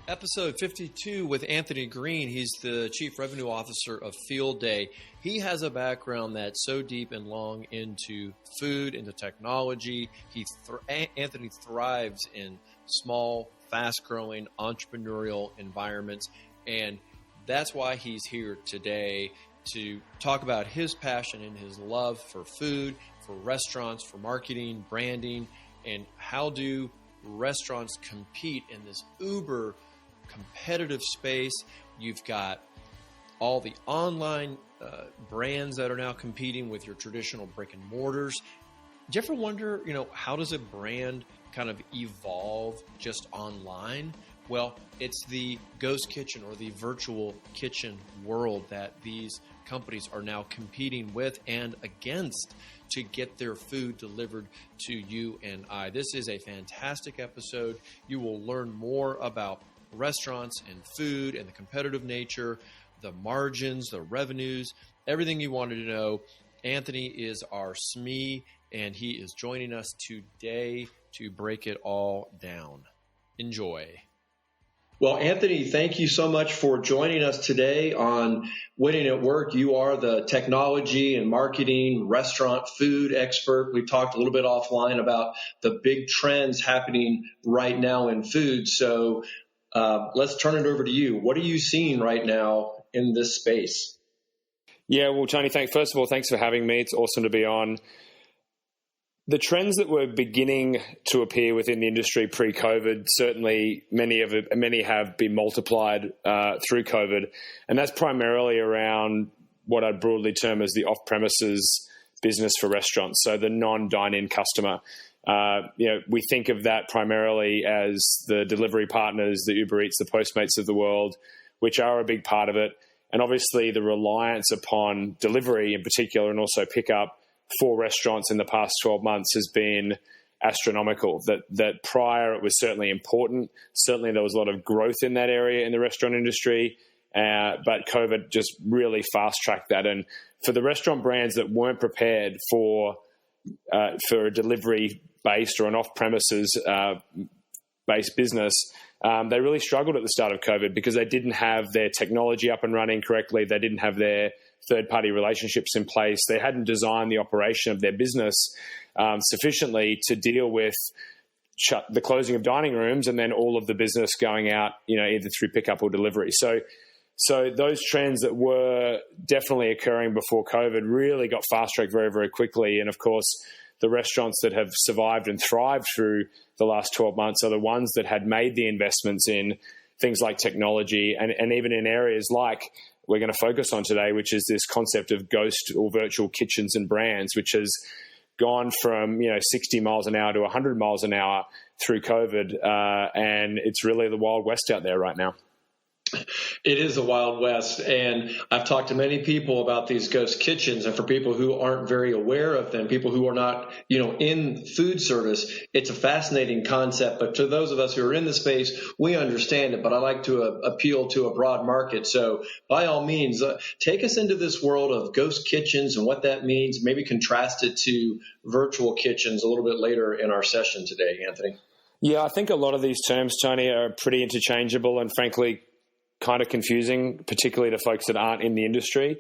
Episode 52 with Anthony Green. He's the Chief Revenue Officer of Field Day. He has a background that's so deep and long into food, into technology. Anthony thrives in small, fast-growing, entrepreneurial environments, and that's why he's here today to talk about his passion and his love for food, for restaurants, for marketing, branding, and how do restaurants compete in this uber competitive space. You've got all the online brands that are now competing with your traditional brick and mortars. Do you ever wonder, how does a brand kind of evolve just online? Well, it's the ghost kitchen or the virtual kitchen world that these companies are now competing with and against to get their food delivered to you and I. This is a fantastic episode. You will learn more about restaurants and food and the competitive nature, the margins, the revenues, everything you wanted to know. Anthony is our SME, and he is joining us today to break it all down. Enjoy. Well, Anthony, thank you so much for joining us today on Winning at Work. You are the technology and marketing, restaurant, food expert. We talked a little bit offline about the big trends happening right now in food. So let's turn it over to you. What are you seeing right now in this space? Yeah, well, Tony, first of all, thanks for having me. It's awesome to be on. The trends that were beginning to appear within the industry pre-COVID, certainly many have been multiplied through COVID, and that's primarily around what I'd broadly term as the off-premises business for restaurants, so the non-dine-in customer. We think of that primarily as the delivery partners, the Uber Eats, the Postmates of the world, which are a big part of it. And obviously the reliance upon delivery in particular and also pickup for restaurants in the past 12 months has been astronomical. That prior it was certainly important. Certainly there was a lot of growth in that area in the restaurant industry, but COVID just really fast-tracked that. And for the restaurant brands that weren't prepared for a delivery-based or an off-premises based business, they really struggled at the start of COVID because they didn't have their technology up and running correctly. They didn't have their third-party relationships in place. They hadn't designed the operation of their business sufficiently to deal with the closing of dining rooms and then all of the business going out, either through pickup or delivery. So those trends that were definitely occurring before COVID really got fast-tracked very, very quickly. And, of course, the restaurants that have survived and thrived through the last 12 months are the ones that had made the investments in things like technology and even in areas like we're going to focus on today, which is this concept of ghost or virtual kitchens and brands, which has gone from 60 miles an hour to 100 miles an hour through COVID, and it's really the Wild West out there right now. It is the Wild West, and I've talked to many people about these ghost kitchens, and for people who aren't very aware of them, people who are not, in food service, it's a fascinating concept. But to those of us who are in the space, we understand it, but I like to appeal to a broad market. So by all means, take us into this world of ghost kitchens and what that means, maybe contrast it to virtual kitchens a little bit later in our session today, Anthony. Yeah, I think a lot of these terms, Tony, are pretty interchangeable and frankly kind of confusing, particularly to folks that aren't in the industry.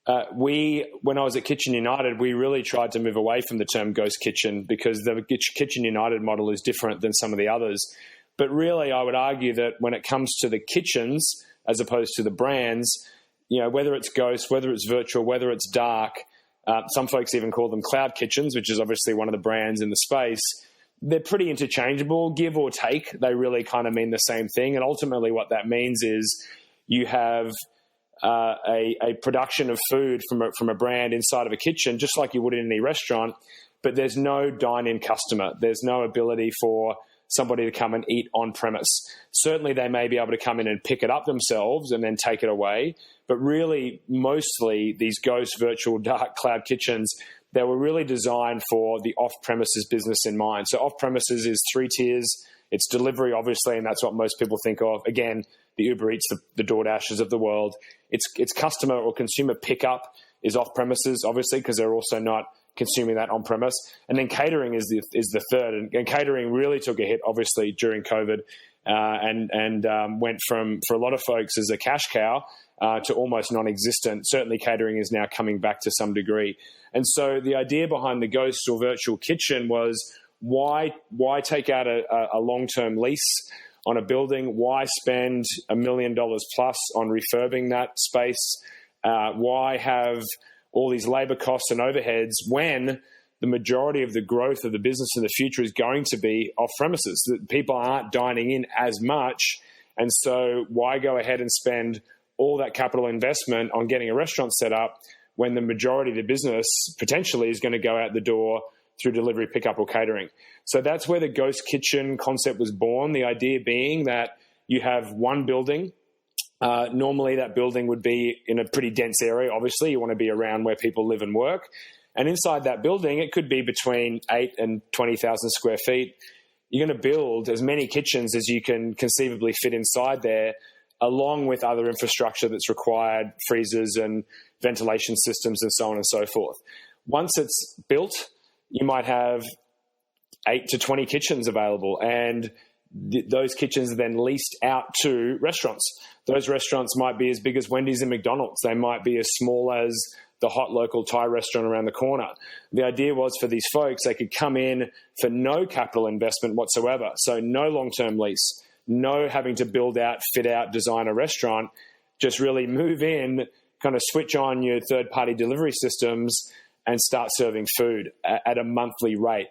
When I was at Kitchen United, we really tried to move away from the term ghost kitchen because the Kitchen United model is different than some of the others. But really, I would argue that when it comes to the kitchens, as opposed to the brands, whether it's ghost, whether it's virtual, whether it's dark, some folks even call them cloud kitchens, which is obviously one of the brands in the space. They're pretty interchangeable, give or take. They really kind of mean the same thing. And ultimately what that means is you have a production of food from a brand inside of a kitchen, just like you would in any restaurant, but there's no dine-in customer. There's no ability for somebody to come and eat on premise. Certainly they may be able to come in and pick it up themselves and then take it away. But really, mostly these ghost, virtual, dark cloud kitchens, they were really designed for the off-premises business in mind. So off-premises is 3 tiers. It's delivery, obviously, and that's what most people think of. Again, the Uber Eats, the Doordashes of the world. It's customer or consumer pickup is off-premises, obviously, because they're also not consuming that on-premise. And then catering is the third. And catering really took a hit, obviously, during COVID. and went from, for a lot of folks, as a cash cow to almost non-existent. Certainly catering is now coming back to some degree. And so the idea behind the ghost or virtual kitchen was, why take out a long-term lease on a building? Why spend $1 million plus on refurbing that space? Why have all these labor costs and overheads when the majority of the growth of the business in the future is going to be off premises? That people aren't dining in as much. And so why go ahead and spend all that capital investment on getting a restaurant set up when the majority of the business potentially is going to go out the door through delivery, pickup, or catering? So that's where the ghost kitchen concept was born. The idea being that you have one building. Normally that building would be in a pretty dense area. Obviously, you want to be around where people live and work. And inside that building, it could be between 8 and 20,000 square feet. You're going to build as many kitchens as you can conceivably fit inside there, along with other infrastructure that's required, freezers and ventilation systems and so on and so forth. Once it's built, you might have 8 to 20 kitchens available, and those kitchens are then leased out to restaurants. Those restaurants might be as big as Wendy's and McDonald's. They might be as small as the hot local Thai restaurant around the corner. The idea was for these folks, they could come in for no capital investment whatsoever. So no long-term lease, no having to build out, fit out, design a restaurant, just really move in, kind of switch on your third-party delivery systems and start serving food at a monthly rate.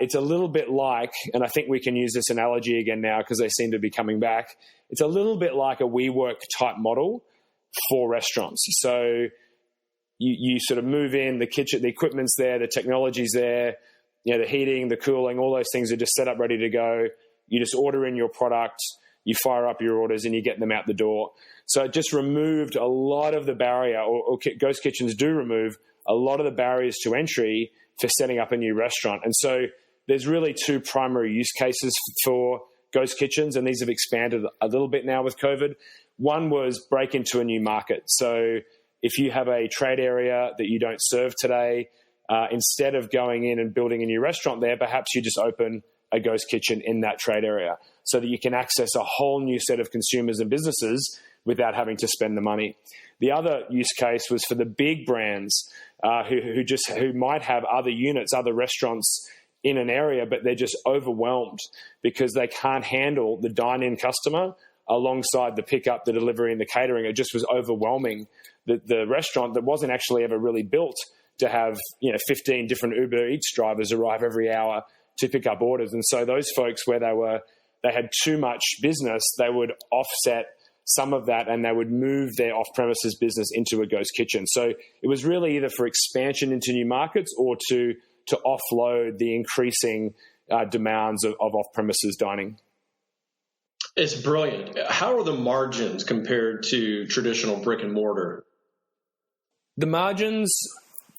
It's a little bit like, and I think we can use this analogy again now because they seem to be coming back, it's a little bit like a WeWork type model for restaurants. So you sort of move in, the kitchen, the equipment's there, the technology's there, the heating, the cooling, all those things are just set up, ready to go. You just order in your product, you fire up your orders, and you get them out the door. So it just removed a lot of the barrier, or ghost kitchens do remove a lot of the barriers to entry for setting up a new restaurant. And so there's really two primary use cases for ghost kitchens, and these have expanded a little bit now with COVID. One was break into a new market. So if you have a trade area that you don't serve today, instead of going in and building a new restaurant there, perhaps you just open a ghost kitchen in that trade area so that you can access a whole new set of consumers and businesses without having to spend the money. The other use case was for the big brands who might have other units, other restaurants in an area, but they're just overwhelmed because they can't handle the dine-in customer alongside the pickup, the delivery, and the catering. It just was overwhelming the restaurant that wasn't actually ever really built to have 15 different Uber Eats drivers arrive every hour to pick up orders. And so those folks, where they had too much business, they would offset some of that and they would move their off-premises business into a ghost kitchen. So it was really either for expansion into new markets or to offload the increasing demands of off-premises dining. It's brilliant. How are the margins compared to traditional brick and mortar? The margins,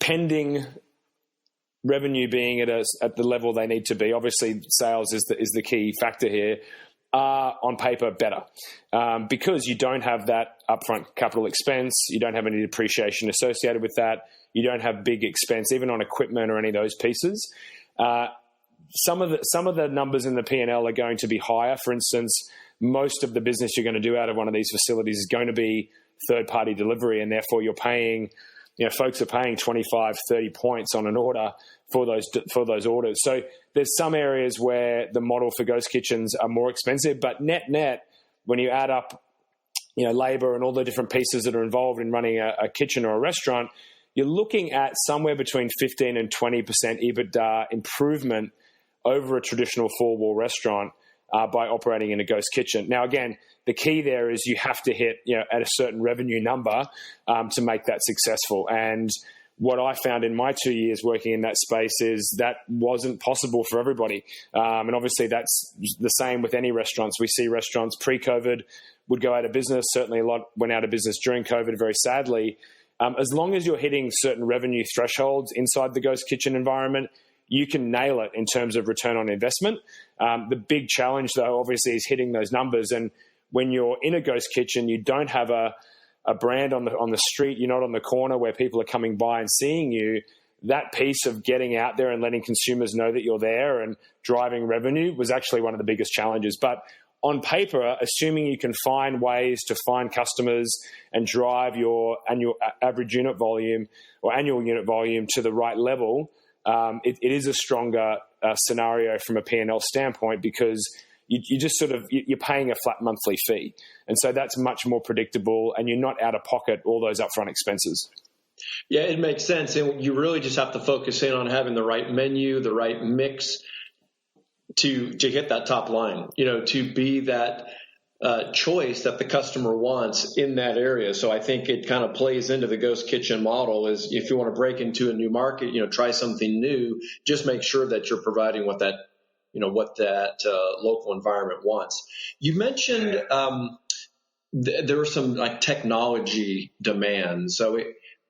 pending revenue being at the level they need to be, obviously sales is the key factor here, are on paper better because you don't have that upfront capital expense, you don't have any depreciation associated with that, you don't have big expense even on equipment or any of those pieces. Some of the numbers in the P&L are going to be higher. For instance, most of the business you're going to do out of one of these facilities is going to be third-party delivery, and therefore you're paying, folks are paying 25, 30 points on an order for those orders. So there's some areas where the model for ghost kitchens are more expensive, but net, when you add up, labor and all the different pieces that are involved in running a kitchen or a restaurant, you're looking at somewhere between 15 and 20% EBITDA improvement over a traditional four-wall restaurant by operating in a ghost kitchen. Now, again, the key there is you have to hit at a certain revenue number to make that successful. And what I found in my 2 years working in that space is that wasn't possible for everybody. And obviously that's the same with any restaurants. We see restaurants pre-COVID would go out of business. Certainly a lot went out of business during COVID, very sadly. As long as you're hitting certain revenue thresholds inside the ghost kitchen environment, you can nail it in terms of return on investment. The big challenge, though, obviously, is hitting those numbers. And when you're in a ghost kitchen, you don't have a brand on the street. You're not on the corner where people are coming by and seeing you. That piece of getting out there and letting consumers know that you're there and driving revenue was actually one of the biggest challenges. But on paper, assuming you can find ways to find customers and drive your annual average unit volume or annual unit volume to the right level, it is a stronger scenario from a P&L standpoint, because you just sort of, you're paying a flat monthly fee. And so that's much more predictable, and you're not out of pocket all those upfront expenses. Yeah, it makes sense. And you really just have to focus in on having the right menu, the right mix to hit that top line, to be that choice that the customer wants in that area. So I think it kind of plays into the ghost kitchen model, is if you want to break into a new market, try something new, just make sure that you're providing what that local environment wants. You mentioned there are some like technology demands. So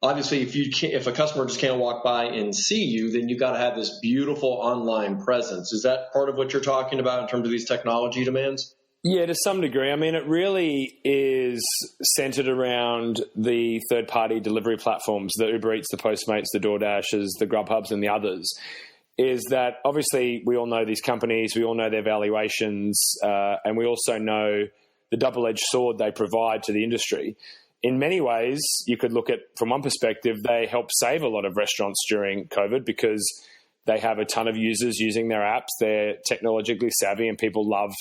obviously, if a customer just can't walk by and see you, then you got to have this beautiful online presence. Is that part of what you're talking about in terms of these technology demands? Yeah, to some degree. I mean, it really is centered around the third-party delivery platforms, the Uber Eats, the Postmates, the Doordashes, the GrubHubs, and the others. Is that obviously we all know these companies, we all know their valuations, and we also know the double-edged sword they provide to the industry. In many ways, you could look at, from one perspective, they help save a lot of restaurants during COVID because they have a ton of users using their apps. They're technologically savvy and people love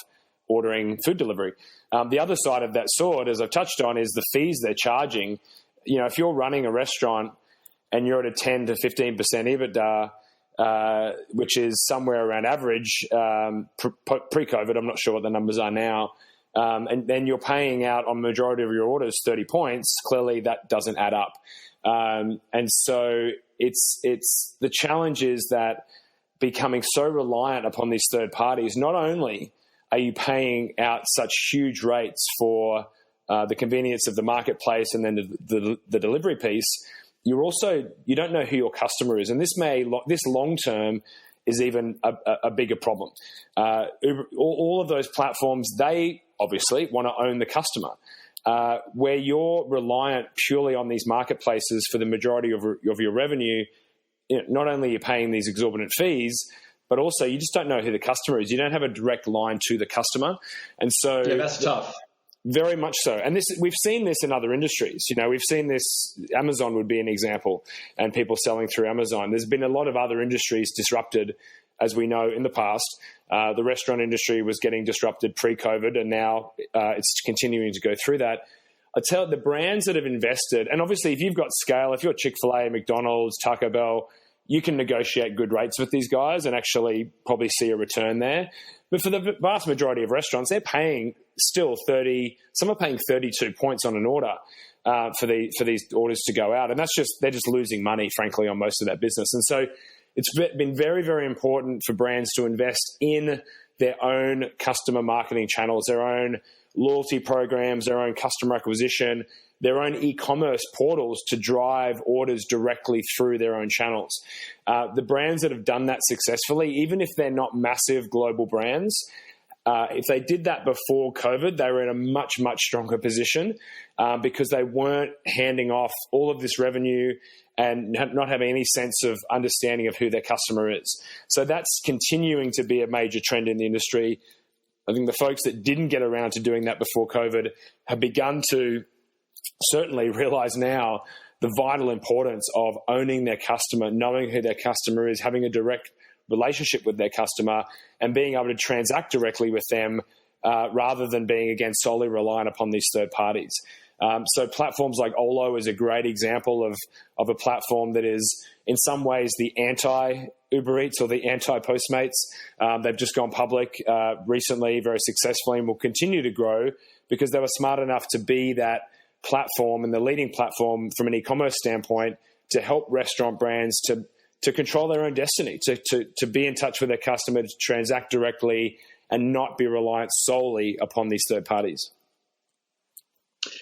ordering food delivery. The other side of that sword, as I've touched on, is the fees they're charging. If you're running a restaurant and you're at a 10 to 15% EBITDA, which is somewhere around average pre-COVID, I'm not sure what the numbers are now, and then you're paying out on majority of your orders 30 points, clearly that doesn't add up. And so it's the challenge is that becoming so reliant upon these third parties, not only are you paying out such huge rates for the convenience of the marketplace and then the delivery piece, you don't know who your customer is. And this long term is even a bigger problem. All of those platforms, they obviously want to own the customer. Where you're reliant purely on these marketplaces for the majority of your revenue, not only are you paying these exorbitant fees, but also you just don't know who the customer is. You don't have a direct line to the customer. And so yeah, that's tough. Very much so. And we've seen this in other industries. We've seen this, Amazon would be an example, and people selling through Amazon. There's been a lot of other industries disrupted, as we know, in the past. The restaurant industry was getting disrupted pre-COVID, and now it's continuing to go through that. I tell you, the brands that have invested, and obviously if you've got scale, if you're Chick-fil-A, McDonald's, Taco Bell, you can negotiate good rates with these guys and actually probably see a return there. But for the vast majority of restaurants, they're paying still 30, some are paying 32 points on an order for these orders to go out. And they're just losing money, frankly, on most of that business. And so it's been very, very important for brands to invest in their own customer marketing channels, their own loyalty programs, their own customer acquisition, their own e-commerce portals to drive orders directly through their own channels. The brands that have done that successfully, even if they're not massive global brands, if they did that before COVID, they were in a much, much stronger position because they weren't handing off all of this revenue and not having any sense of understanding of who their customer is. So that's continuing to be a major trend in the industry. I think the folks that didn't get around to doing that before COVID have begun to certainly realize now the vital importance of owning their customer, knowing who their customer is, having a direct relationship with their customer, and being able to transact directly with them rather than being, again, solely reliant upon these third parties. So platforms like Olo is a great example of a platform that is in some ways the anti-Uber Eats or the anti-Postmates. They've just gone public recently very successfully and will continue to grow because they were smart enough to be that platform and the leading platform from an e-commerce standpoint to help restaurant brands to control their own destiny, to be in touch with their customer, to transact directly and not be reliant solely upon these third parties.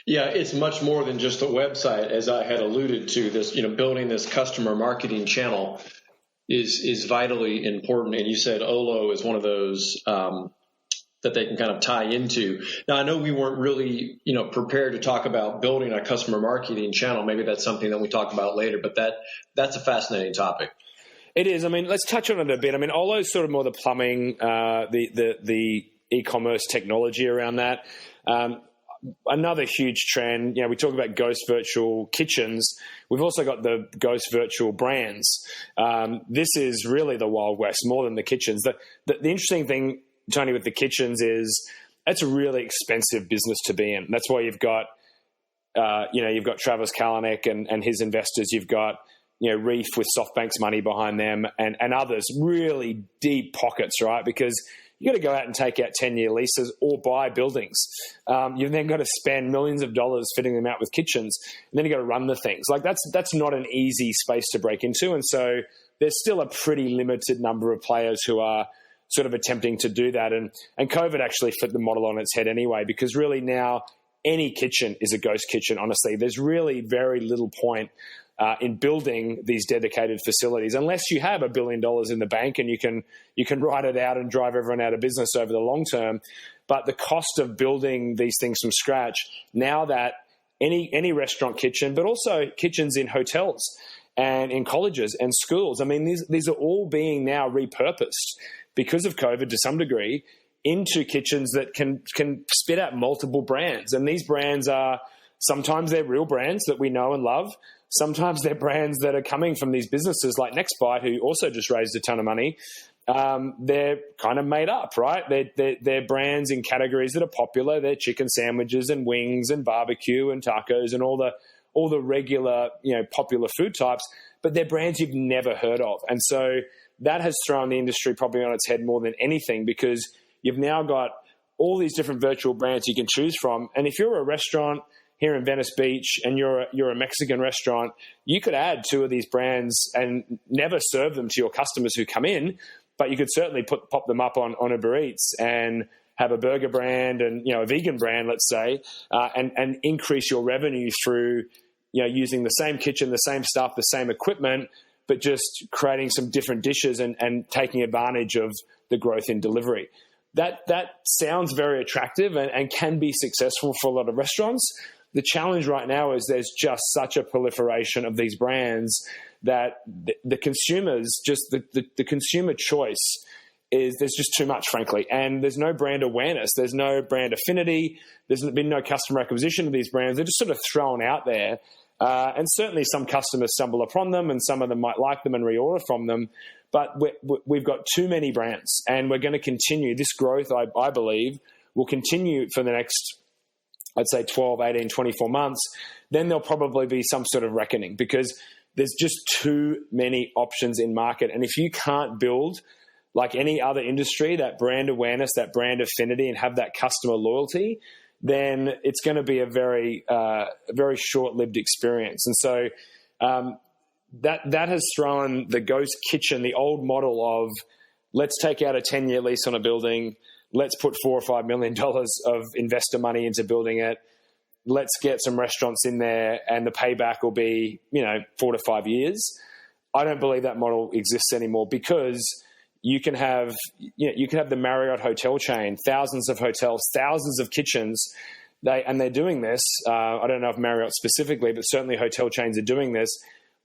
Yeah, it's much more than just a website, as I had alluded to. This, building this customer marketing channel is vitally important. And you said Olo is one of those that they can kind of tie into. Now, I know we weren't really, prepared to talk about building a customer marketing channel. Maybe that's something that we talk about later, but that's a fascinating topic. It is. I mean, let's touch on it a bit. I mean, Olo is sort of more the plumbing, the e-commerce technology around that. Another huge trend, we talk about ghost virtual kitchens. We've also got the ghost virtual brands. This is really the Wild West more than the kitchens. The interesting thing, Tony, with the kitchens is it's a really expensive business to be in. That's why you've got, you've got Travis Kalanick and his investors. You've got, Reef with SoftBank's money behind them and others, really deep pockets, right? Because you got to go out and take out 10-year leases or buy buildings. You've then got to spend millions of dollars fitting them out with kitchens, and then you got to run the things. Like that's not an easy space to break into, and so there's still a pretty limited number of players who are sort of attempting to do that. And COVID actually flipped the model on its head anyway, because really now any kitchen is a ghost kitchen. Honestly, there's really very little point in building these dedicated facilities, unless you have $1 billion in the bank and you can write it out and drive everyone out of business over the long term. But the cost of building these things from scratch, now that any restaurant kitchen, but also kitchens in hotels and in colleges and schools, I mean, these are all being now repurposed because of COVID to some degree into kitchens that can spit out multiple brands. And these brands are, sometimes they're real brands that we know and love. Sometimes they're brands that are coming from these businesses like Nextbite, who also just raised a ton of money. They're kind of made up, right? They're brands in categories that are popular. They're chicken sandwiches and wings and barbecue and tacos and all the regular, popular food types, but they're brands you've never heard of. And so that has thrown the industry probably on its head more than anything, because you've now got all these different virtual brands you can choose from. And if you're a restaurant here in Venice Beach and you're a Mexican restaurant, you could add 2 of these brands and never serve them to your customers who come in, but you could certainly pop them up on Uber Eats and have a burger brand and a vegan brand, let's say, and increase your revenue through using the same kitchen, the same stuff, the same equipment, but just creating some different dishes and taking advantage of the growth in delivery. That sounds very attractive and can be successful for a lot of restaurants. The challenge right now is there's just such a proliferation of these brands that the consumers, just the consumer choice there's just too much, frankly. And there's no brand awareness. There's no brand affinity. There's been no customer acquisition of these brands. They're just sort of thrown out there. And certainly some customers stumble upon them and some of them might like them and reorder from them. But we've got too many brands, and we're going to continue. This growth, I believe, will continue for the next, I'd say 12, 18, 24 months. Then there'll probably be some sort of reckoning, because there's just too many options in market. And if you can't build, like any other industry, that brand awareness, that brand affinity, and have that customer loyalty, then it's going to be a very, very short-lived experience. And so that has thrown the ghost kitchen, the old model of let's take out a 10-year lease on a building, let's put $4 or $5 million of investor money into building it, let's get some restaurants in there, and the payback will be 4 to 5 years. I don't believe that model exists anymore, because you can have the Marriott hotel chain, thousands of hotels, thousands of kitchens. They're doing this. I don't know if Marriott specifically, but certainly hotel chains are doing this,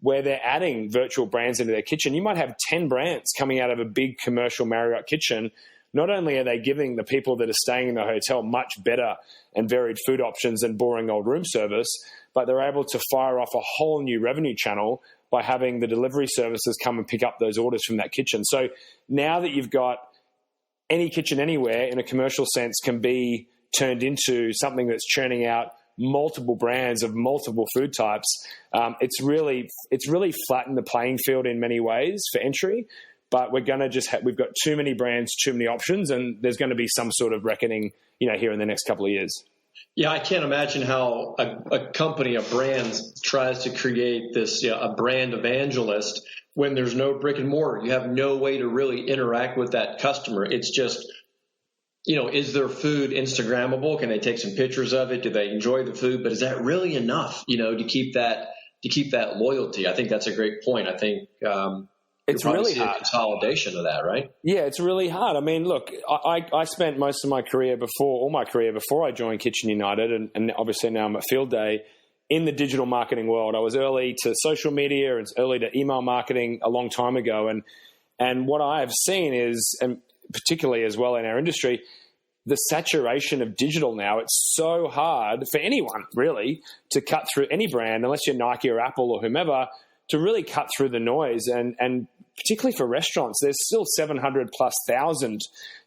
where they're adding virtual brands into their kitchen. You might have 10 brands coming out of a big commercial Marriott kitchen. Not only are they giving the people that are staying in the hotel much better and varied food options than boring old room service, but they're able to fire off a whole new revenue channel by having the delivery services come and pick up those orders from that kitchen. So now that you've got any kitchen anywhere in a commercial sense can be turned into something that's churning out multiple brands of multiple food types, it's really flattened the playing field in many ways for entry. But we're going to we've got too many brands, too many options, and there's going to be some sort of reckoning, here in the next couple of years. Yeah, I can't imagine how a company, a brand, tries to create this a brand evangelist when there's no brick and mortar. You have no way to really interact with that customer. It's just, is their food Instagrammable? Can they take some pictures of it? Do they enjoy the food? But is that really enough, to keep that loyalty? I think that's a great point. I think it's really hard. A consolidation of that, right? Yeah, it's really hard. I mean, look, I spent most of my career before I joined Kitchen United, and obviously now I'm at Field Day, in the digital marketing world. I was early to social media and early to email marketing a long time ago. And what I have seen is, and particularly as well in our industry, the saturation of digital now, it's so hard for anyone really to cut through any brand, unless you're Nike or Apple or whomever, to really cut through the noise. And particularly for restaurants, there's still 700 plus thousand,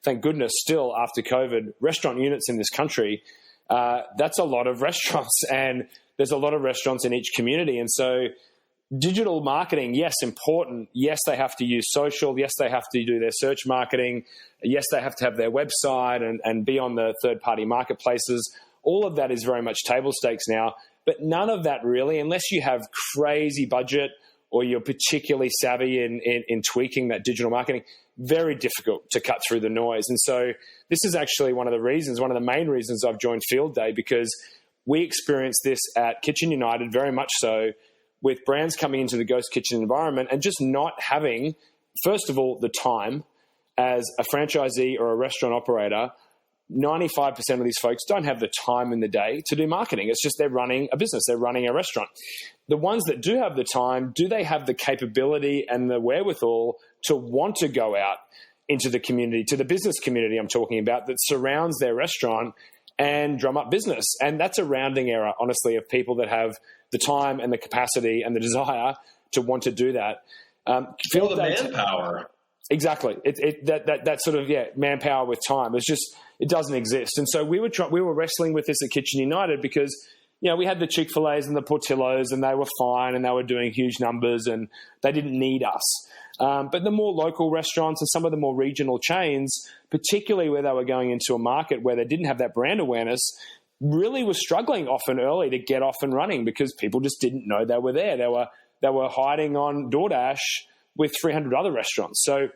thank goodness, still after COVID, restaurant units in this country. That's a lot of restaurants, and there's a lot of restaurants in each community. And so digital marketing, yes, important. Yes, they have to use social. Yes, they have to do their search marketing. Yes, they have to have their website and be on the third-party marketplaces. All of that is very much table stakes now. But none of that really, unless you have crazy budget or you're particularly savvy in tweaking that digital marketing, very difficult to cut through the noise. And so this is actually one of the main reasons I've joined Field Day, because we experienced this at Kitchen United very much so, with brands coming into the ghost kitchen environment and just not having, first of all, the time. As a franchisee or a restaurant operator, 95% of these folks don't have the time in the day to do marketing. It's just they're running a business, they're running a restaurant. The ones that do have the time, do they have the capability and the wherewithal to want to go out into the community, to the business community I'm talking about, that surrounds their restaurant and drum up business? And that's a rounding error, honestly, of people that have the time and the capacity and the desire to want to do that. Feel the manpower. Exactly. That sort of, manpower with time. It doesn't exist. And so we were wrestling with this at Kitchen United because, we had the Chick-fil-A's and the Portillo's, and they were fine and they were doing huge numbers and they didn't need us. But the more local restaurants and some of the more regional chains, particularly where they were going into a market where they didn't have that brand awareness, really were struggling often early to get off and running because people just didn't know they were there. They were hiding on Doordash with 300 other restaurants. So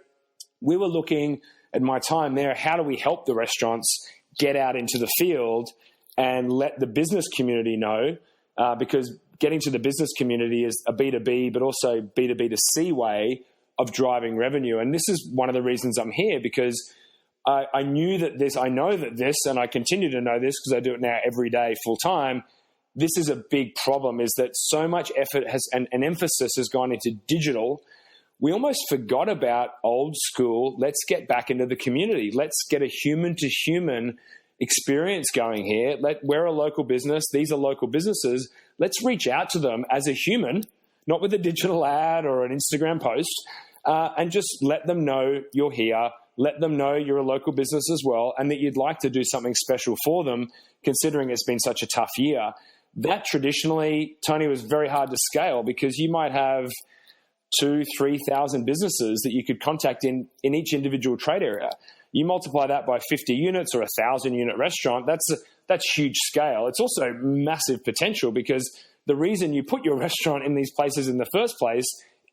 we were looking at my time there, how do we help the restaurants get out into the field and let the business community know, because getting to the business community is a B2B, but also B2B2C way of driving revenue. And this is one of the reasons I'm here, because I know that this, and I continue to know this because I do it now every day full time. This is a big problem, is that so much effort and emphasis has gone into digital. We almost forgot about old school. Let's get back into the community. Let's get a human to human experience going here. We're a local business. These are local businesses. Let's reach out to them as a human, not with a digital ad or an Instagram post, and just let them know you're here. Let them know you're a local business as well, and that you'd like to do something special for them, considering it's been such a tough year. That traditionally, Tony, was very hard to scale because you might have 2,000-3,000 businesses that you could contact in each individual trade area. You multiply that by 50 units or 1,000 unit restaurant, that's huge scale. It's also massive potential, because the reason you put your restaurant in these places in the first place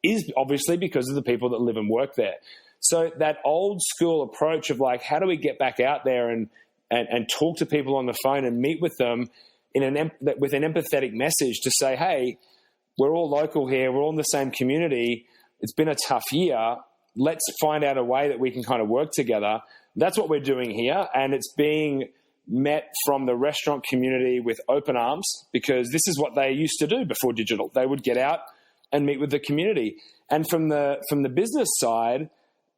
is obviously because of the people that live and work there. So that old school approach of like, how do we get back out there and talk to people on the phone and meet with them with an empathetic message to say, hey, we're all local here. We're all in the same community. It's been a tough year. Let's find out a way that we can kind of work together. That's what we're doing here. And it's being met from the restaurant community with open arms, because this is what they used to do before digital. They would get out and meet with the community. And from the business side,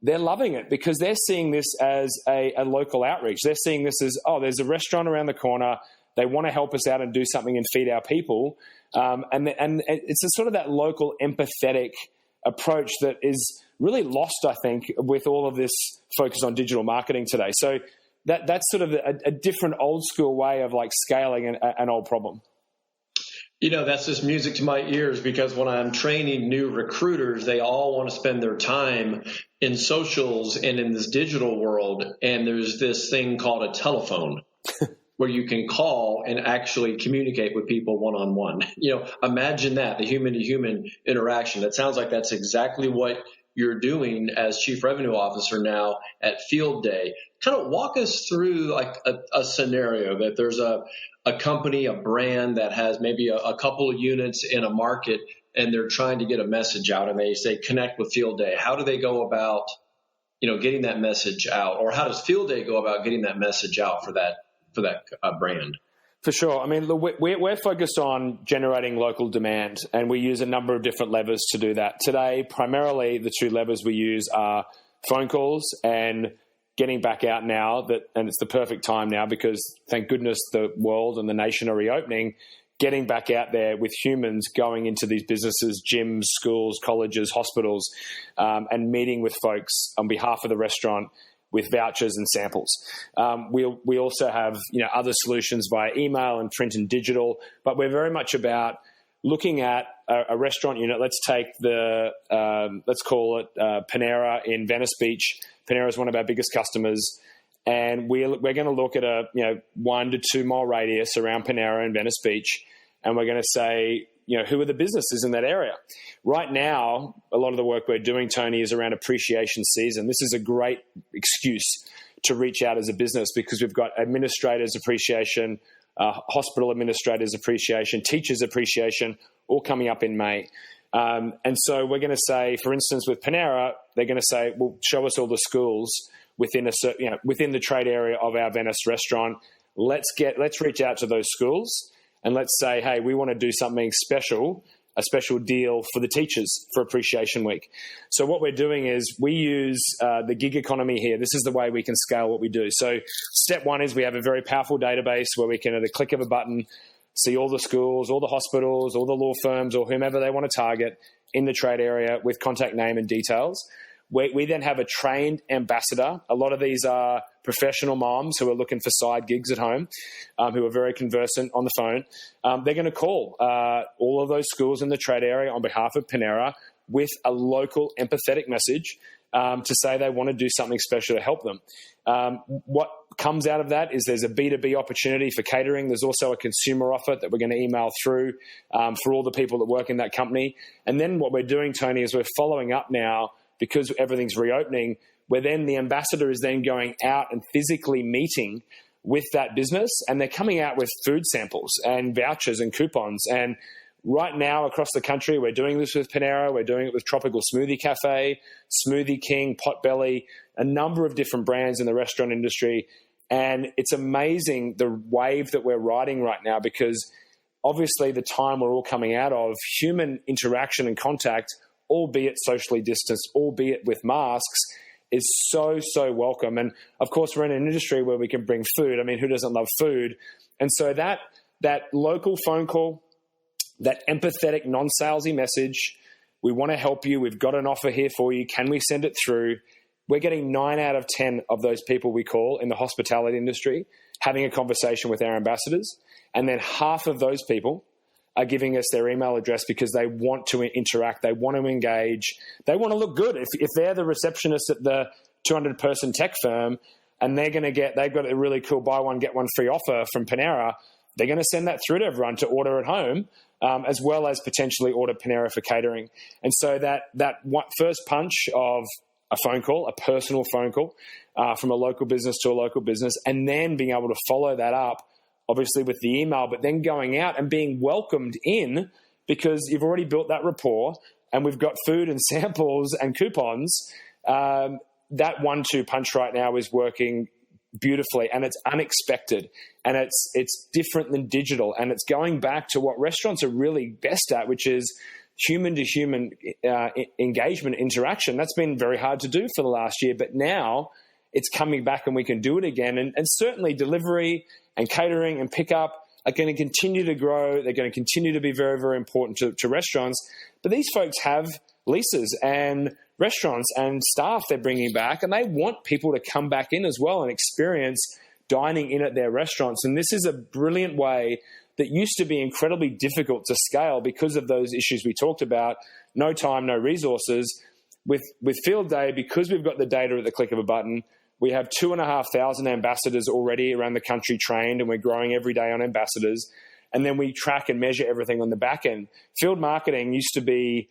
they're loving it because they're seeing this as a local outreach. They're seeing this as, there's a restaurant around the corner. They want to help us out and do something and feed our people. And it's a sort of that local empathetic approach that is really lost, I think, with all of this focus on digital marketing today. So that's sort of a different old school way of like scaling an old problem. That's just music to my ears, because when I'm training new recruiters, they all want to spend their time in socials and in this digital world. And there's this thing called a telephone where you can call and actually communicate with people one-on-one. Imagine that, the human-to-human interaction. That sounds like that's exactly what you're doing as Chief Revenue Officer now at Field Day. Kind of walk us through like a scenario that there's a company, a brand that has maybe a couple of units in a market, and they're trying to get a message out, and they say, connect with Field Day. How do they go about, getting that message out? Or how does Field Day go about getting that message out for that brand? For sure. I mean, we're focused on generating local demand, and we use a number of different levers to do that. Today, primarily the two levers we use are phone calls and getting back out now, and it's the perfect time now because thank goodness the world and the nation are reopening, getting back out there with humans going into these businesses, gyms, schools, colleges, hospitals, and meeting with folks on behalf of the restaurant with vouchers and samples. We also have other solutions via email and print and digital, but we're very much about looking at a restaurant unit. Let's take let's call it Panera in Venice Beach. Panera is one of our biggest customers, and we're going to look at a 1 to 2 mile radius around Panera in Venice Beach, and we're going to say, who are the businesses in that area? Right now, a lot of the work we're doing, Tony, is around appreciation season. This is a great excuse to reach out as a business because we've got administrators appreciation, hospital administrators appreciation, teachers appreciation, all coming up in May. And so we're going to say, for instance, with Panera, they're going to say, well, show us all the schools within within the trade area of our Venice restaurant. Let's reach out to those schools and let's say, hey, we want to do something special, a special deal for the teachers for Appreciation Week. So what we're doing is we use the gig economy here. This is the way we can scale what we do. So step one is we have a very powerful database where we can, at a click of a button, see all the schools, all the hospitals, all the law firms, or whomever they want to target in the trade area with contact name and details. We then have a trained ambassador. A lot of these are professional moms who are looking for side gigs at home, who are very conversant on the phone. They're going to call all of those schools in the trade area on behalf of Panera with a local empathetic message to say they want to do something special to help them. What comes out of that is there's a B2B opportunity for catering. There's also a consumer offer that we're going to email through for all the people that work in that company. And then what we're doing, Tony, is we're following up now because everything's reopening, where then the ambassador is then going out and physically meeting with that business, and they're coming out with food samples and vouchers and coupons. And right now across the country, we're doing this with Panera, we're doing it with Tropical Smoothie Cafe, Smoothie King, Potbelly, a number of different brands in the restaurant industry. And it's amazing the wave that we're riding right now, because obviously the time we're all coming out of, human interaction and contact, albeit socially distanced, albeit with masks, is so, so welcome. And of course, we're in an industry where we can bring food. I mean, who doesn't love food? And so that local phone call, that empathetic, non-salesy message, we want to help you. We've got an offer here for you. Can we send it through? We're getting 9 out of 10 of those people we call in the hospitality industry having a conversation with our ambassadors. And then half of those people are giving us their email address because they want to interact, they want to engage, they want to look good. If they're the receptionist at the 200-person tech firm and they've got a really cool buy one, get one free offer from Panera, they're going to send that through to everyone to order at home, as well as potentially order Panera for catering. And so that first punch of a phone call, a personal phone call from a local business to a local business, and then being able to follow that up obviously with the email, but then going out and being welcomed in because you've already built that rapport and we've got food and samples and coupons. That 1-2 punch right now is working beautifully, and it's unexpected, and it's different than digital, and it's going back to what restaurants are really best at, which is human-to-human engagement, interaction. That's been very hard to do for the last year, but now it's coming back and we can do it again. And certainly delivery and catering and pickup are going to continue to grow. They're going to continue to be very, very important to restaurants. But these folks have leases and restaurants and staff they're bringing back, and they want people to come back in as well and experience dining in at their restaurants. And this is a brilliant way that used to be incredibly difficult to scale because of those issues we talked about, no time, no resources. With Field Day, because we've got the data at the click of a button, we have 2,500 ambassadors already around the country trained, and we're growing every day on ambassadors. And then we track and measure everything on the back end. Field marketing used to be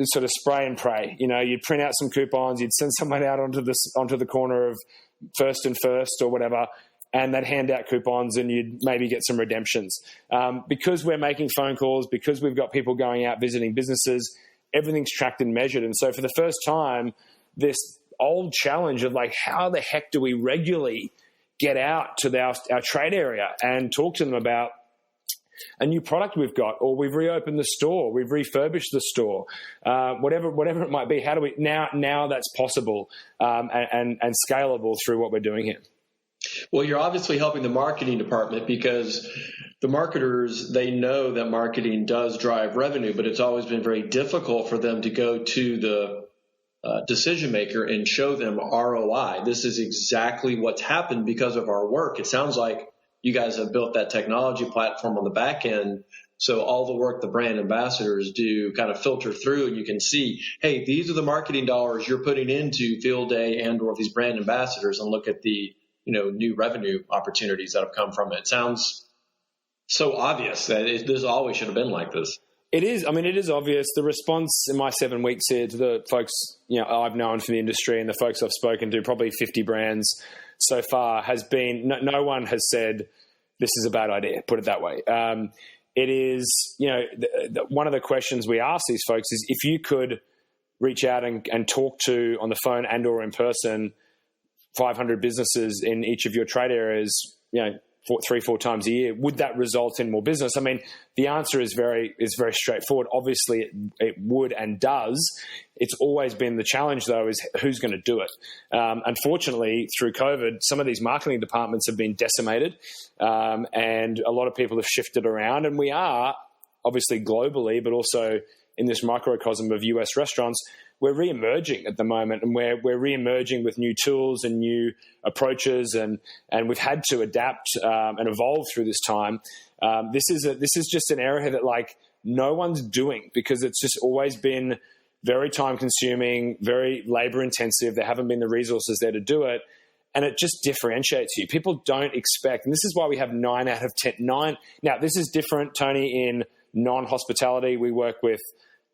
sort of spray and pray. You'd print out some coupons, you'd send someone out onto the corner of First and First or whatever, and they'd hand out coupons and you'd maybe get some redemptions. Because we're making phone calls, because we've got people going out visiting businesses, everything's tracked and measured. And so for the first time, this old challenge of how the heck do we regularly get out to our trade area and talk to them about a new product we've got, or we've reopened the store, we've refurbished the store, whatever it might be. How do we now that's possible and scalable through what we're doing here? Well, you're obviously helping the marketing department, because the marketers, they know that marketing does drive revenue, but it's always been very difficult for them to go to the decision maker and show them ROI. This is exactly what's happened because of our work. It sounds like you guys have built that technology platform on the back end, so all the work the brand ambassadors do kind of filter through, and you can see, hey, these are the marketing dollars you're putting into Field Day and or these brand ambassadors, and look at the new revenue opportunities that have come from it. It sounds so obvious that this always should have been like this. It is. I mean, it is obvious. The response in my 7 weeks here to the folks I've known from the industry and the folks I've spoken to, probably 50 brands so far, has been no one has said this is a bad idea. Put it that way. It is. One of the questions we ask these folks is, if you could reach out and talk to on the phone and or in person 500 businesses in each of your trade areas, 3-4 times a year, would that result in more business? I mean, the answer is very straightforward. Obviously, it would and does. It's always been the challenge, though, is who's going to do it. Unfortunately, through COVID, some of these marketing departments have been decimated, and a lot of people have shifted around. And we are, obviously globally, but also in this microcosm of US restaurants, we're re-emerging at the moment, and we're re-emerging with new tools and new approaches, and we've had to adapt and evolve through this time. This is just an area that no one's doing, because it's just always been very time consuming, very labor intensive. There haven't been the resources there to do it, and it just differentiates you. People don't expect, and this is why we have 9 out of 10. Now, this is different, Tony, in non-hospitality. We work with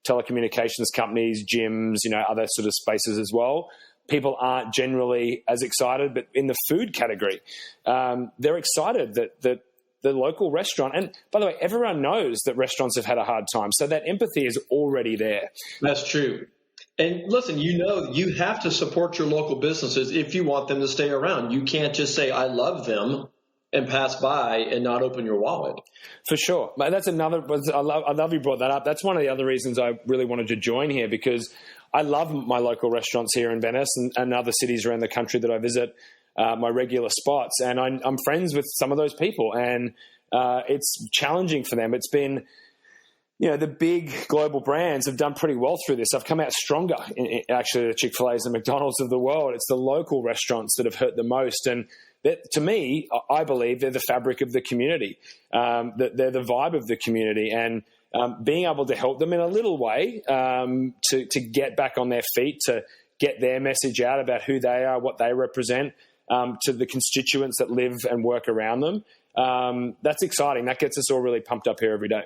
telecommunications companies, gyms, other sort of spaces as well. People aren't generally as excited, but in the food category, they're excited that the local restaurant, and by the way, everyone knows that restaurants have had a hard time, so that empathy is already there. That's true. And listen, you have to support your local businesses if you want them to stay around. You can't just say, I love them, and pass by and not open your wallet. For sure. That's another, I love you brought that up. That's one of the other reasons I really wanted to join here, because I love my local restaurants here in Venice and other cities around the country that I visit, my regular spots. And I'm friends with some of those people, and it's challenging for them. It's been, the big global brands have done pretty well through this. I've come out stronger, actually, the Chick-fil-A's and McDonald's of the world. It's the local restaurants that have hurt the most. And to me, I believe they're the fabric of the community. They're the vibe of the community, and being able to help them in a little way to get back on their feet, to get their message out about who they are, what they represent, to the constituents that live and work around them. That's exciting. That gets us all really pumped up here every day.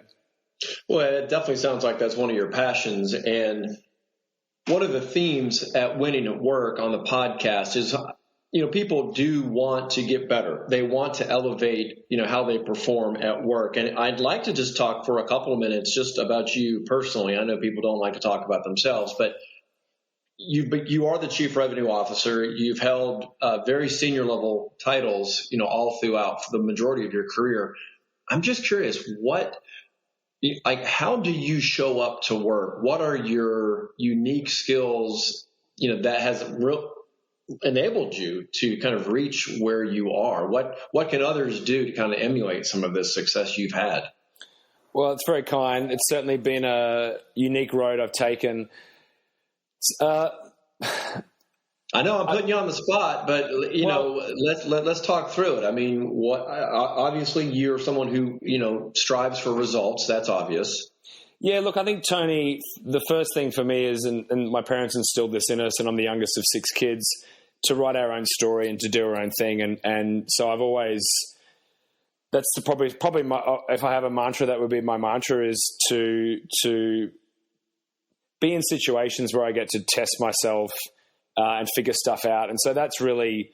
Well, it definitely sounds like that's one of your passions. And one of the themes at Winning at Work on the podcast is, people do want to get better. They want to elevate, how they perform at work. And I'd like to just talk for a couple of minutes just about you personally. I know people don't like to talk about themselves, but you are the Chief Revenue Officer. You've held very senior level titles, all throughout for the majority of your career. I'm just curious, how do you show up to work? What are your unique skills, that has enabled you to kind of reach where you are? What can others do to kind of emulate some of this success you've had? Well, it's very kind. It's certainly been a unique road I've taken. I know I'm putting you on the spot, but let's talk through it. I mean, obviously you're someone who strives for results. That's obvious. Yeah, look, I think, Tony, the first thing for me is, and my parents instilled this in us, and I'm the youngest of 6 kids, to write our own story and to do our own thing. And so I've always, that's probably my, if I have a mantra, that would be my mantra, is to be in situations where I get to test myself and figure stuff out. And so I've really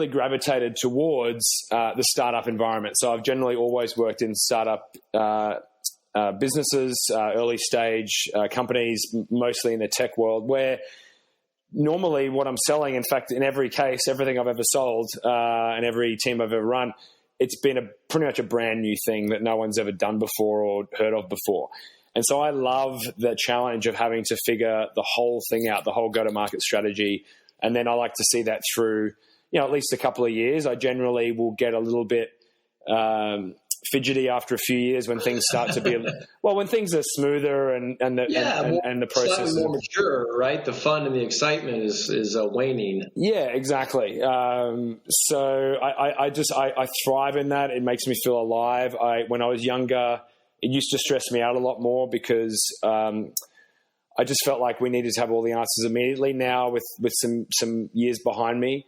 gravitated towards the startup environment. So I've generally always worked in startup businesses, early stage companies, mostly in the tech world, where normally what I'm selling, in fact, in every case, everything I've ever sold and every team I've ever run, it's been pretty much a brand new thing that no one's ever done before or heard of before. And so I love the challenge of having to figure the whole thing out, the whole go-to-market strategy. And then I like to see that through, at least a couple of years. I generally will get a little bit fidgety after a few years when things start to be, when things are smoother and the process more mature, right? The fun and the excitement is waning. Yeah, exactly. So I thrive in that. It makes me feel alive. When I was younger, it used to stress me out a lot more because I just felt like we needed to have all the answers immediately. Now with some years behind me,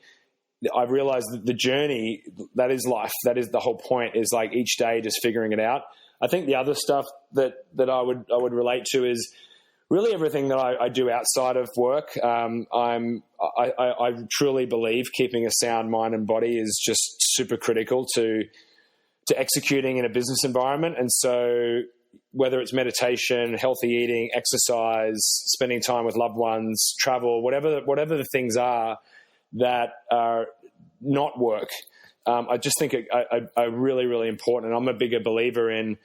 I realized that the journey, that is life. That is the whole point, is like each day just figuring it out. I think the other stuff that I would relate to is really everything that I do outside of work. I truly believe keeping a sound mind and body is just super critical to executing in a business environment. And so whether it's meditation, healthy eating, exercise, spending time with loved ones, travel, whatever the things are that are not work, I just think are really, really important. And I'm a bigger believer in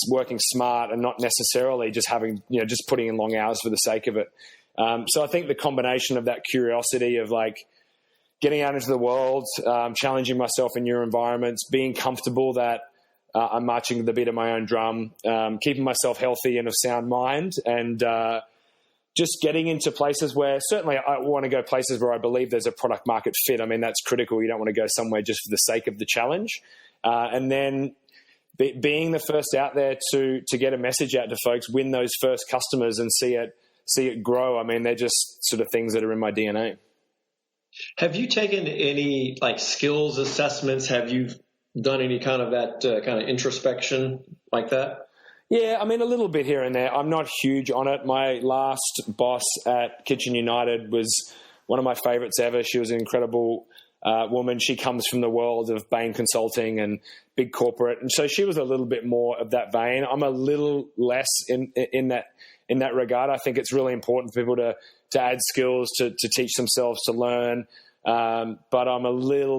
working smart and not necessarily just having, just putting in long hours for the sake of it. So I think the combination of that curiosity of like getting out into the world, challenging myself in new environments, being comfortable that I'm marching the beat of my own drum, keeping myself healthy and of sound mind, and just getting into places where certainly I want to go places where I believe there's a product market fit. I mean, that's critical. You don't want to go somewhere just for the sake of the challenge. And then being the first out there to get a message out to folks, win those first customers and see it grow. I mean, they're just sort of things that are in my DNA. Have you taken any like skills assessments? Have you done any kind of that kind of introspection like that? Yeah, I mean, a little bit here and there. I'm not huge on it. My last boss at Kitchen United was one of my favorites ever. She was an incredible woman. She comes from the world of Bain Consulting and big corporate. And so she was a little bit more of that vein. I'm a little less in that regard. I think it's really important for people to add skills, to teach themselves, to learn. But I'm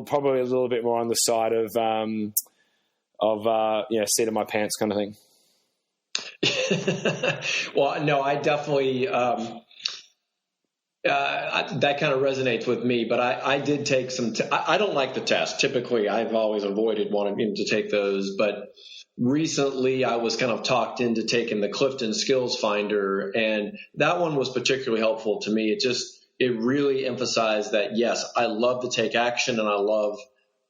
probably a little bit more on the side of seat of my pants kind of thing. Well, no, I definitely that kind of resonates with me. But I did take some. I don't like the test. Typically, I've always avoided wanting to take those. But recently, I was kind of talked into taking the Clifton Skills Finder, and that one was particularly helpful to me. It really emphasized that yes, I love to take action, and I love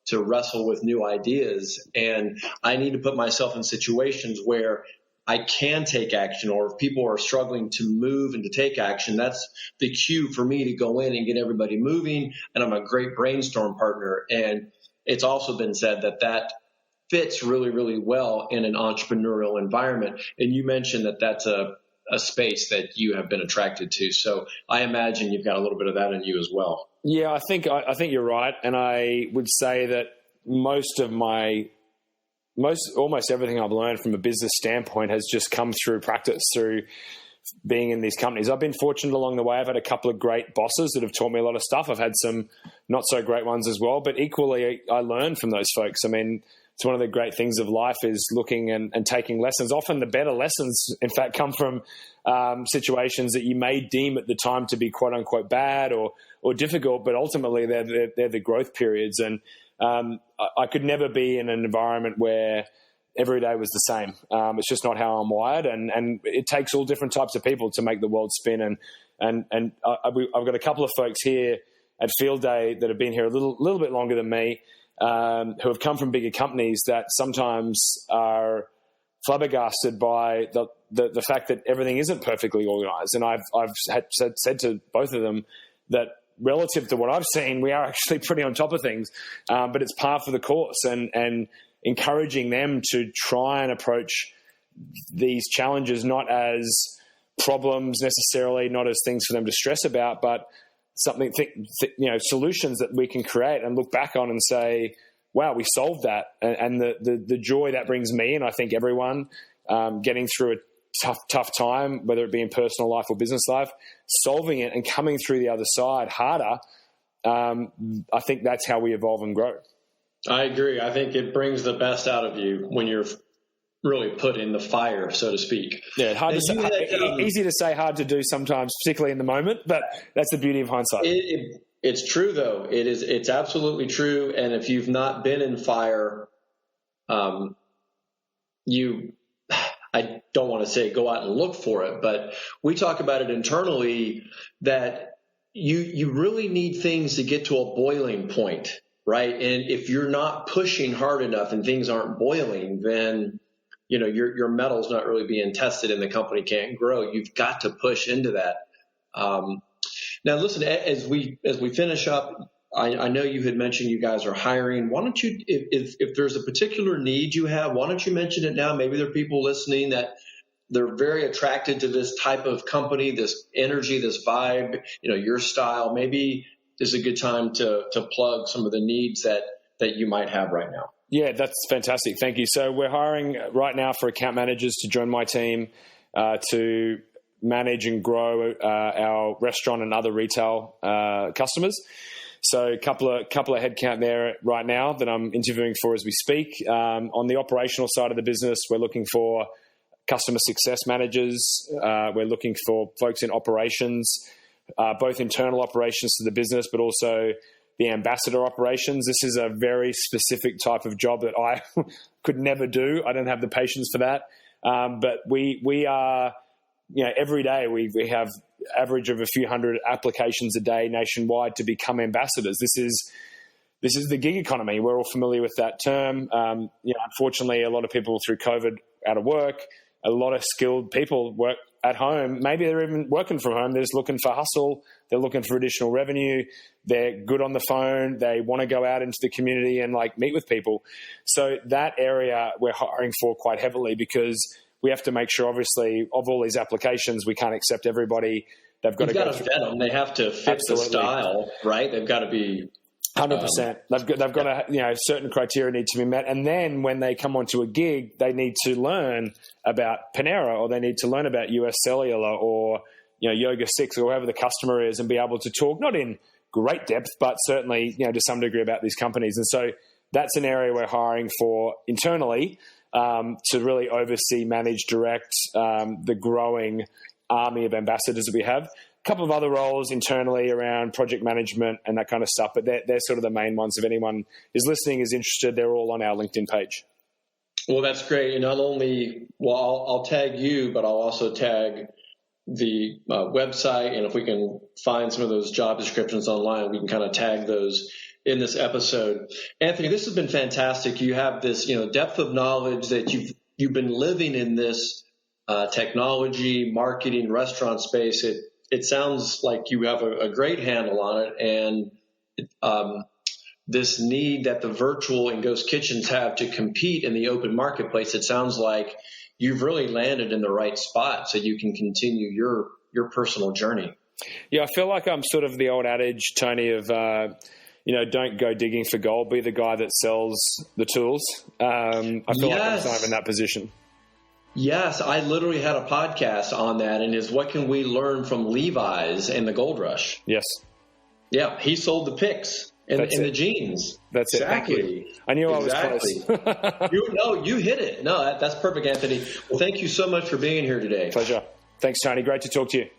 to wrestle with new ideas, and I need to put myself in situations where I can take action, or if people are struggling to move and to take action, that's the cue for me to go in and get everybody moving. And I'm a great brainstorm partner. And it's also been said that fits really, really well in an entrepreneurial environment. And you mentioned that that's a space that you have been attracted to. So I imagine you've got a little bit of that in you as well. Yeah, I think you're right. And I would say that almost everything I've learned from a business standpoint has just come through practice, through being in these companies. I've been fortunate along the way. I've had a couple of great bosses that have taught me a lot of stuff. I've had some not so great ones as well, but equally I learned from those folks. I mean, it's one of the great things of life is looking and taking lessons. Often the better lessons, in fact, come from situations that you may deem at the time to be quote unquote bad or difficult, but ultimately they're the growth periods. And I could never be in an environment where every day was the same. It's just not how I'm wired, and it takes all different types of people to make the world spin. And I've got a couple of folks here at Field Day that have been here a little bit longer than me, who have come from bigger companies that sometimes are flabbergasted by the fact that everything isn't perfectly organized. And I've said to both of them that relative to what I've seen, we are actually pretty on top of things, but it's par for the course, and encouraging them to try and approach these challenges not as problems necessarily, not as things for them to stress about, but something, solutions that we can create and look back on and say, wow, we solved that. And the joy that brings me, and I think everyone, getting through a tough time, whether it be in personal life or business life, solving it and coming through the other side harder. I think that's how we evolve and grow. I agree. I think it brings the best out of you when you're really put in the fire, so to speak. Yeah, easy to say, hard to do sometimes, particularly in the moment, but that's the beauty of hindsight. It's true, though. It's absolutely true. And if you've not been in fire, I don't want to say go out and look for it, but we talk about it internally that you really need things to get to a boiling point, right? And if you're not pushing hard enough and things aren't boiling, then your metal's not really being tested and the company can't grow. You've got to push into that. Now, listen, as we finish up, I know you had mentioned you guys are hiring. Why don't you, if there's a particular need you have, why don't you mention it now? Maybe there are people listening that they're very attracted to this type of company, this energy, this vibe, your style. Maybe this is a good time to plug some of the needs that you might have right now. Yeah, that's fantastic. Thank you. So we're hiring right now for account managers to join my team to manage and grow our restaurant and other retail customers. So a couple of headcount there right now that I'm interviewing for as we speak. On the operational side of the business, we're looking for customer success managers. We're looking for folks in operations, both internal operations to the business, but also the ambassador operations. This is a very specific type of job that I could never do. I don't have the patience for that. But we are, every day we have average of a few hundred applications a day nationwide to become ambassadors. This is the gig economy. We're all familiar with that term. Unfortunately, a lot of people through COVID out of work. A lot of skilled people work at home. Maybe they're even working from home. They're just looking for hustle. They're looking for additional revenue. They're good on the phone. They want to go out into the community and meet with people. So that area we're hiring for quite heavily because we have to make sure, obviously, of all these applications, we can't accept everybody. They've got to vet them. They have to fit the style, right? They've got to be 100%. They've got to, certain criteria need to be met. And then when they come onto a gig, they need to learn about Panera, or they need to learn about US Cellular or, Yoga 6 or whoever the customer is, and be able to talk, not in great depth, but certainly, to some degree about these companies. And so that's an area we're hiring for internally to really oversee, manage, direct the growing army of ambassadors that we have. A couple of other roles internally around project management and that kind of stuff, but they're sort of the main ones. If anyone is listening, is interested, they're all on our LinkedIn page. Well, that's great. And not only, I'll tag you, but I'll also tag the website. And if we can find some of those job descriptions online, we can kind of tag those in this episode. Anthony, this has been fantastic. You have this, depth of knowledge that you've been living in this technology, marketing, restaurant space. It sounds like you have a great handle on it, and this need that the virtual and ghost kitchens have to compete in the open marketplace, it sounds like you've really landed in the right spot so you can continue your personal journey. Yeah, I feel like I'm sort of the old adage, Tony, of don't go digging for gold, be the guy that sells the tools. I feel like I'm kind of in that position. Yes, I literally had a podcast on that, and is what can we learn from Levi's and the gold rush? Yes. Yeah, he sold the picks and the jeans. That's exactly. It. Thank you. I knew I was close. You hit it. No, that's perfect, Anthony. Well, thank you so much for being here today. Pleasure. Thanks, Tony. Great to talk to you.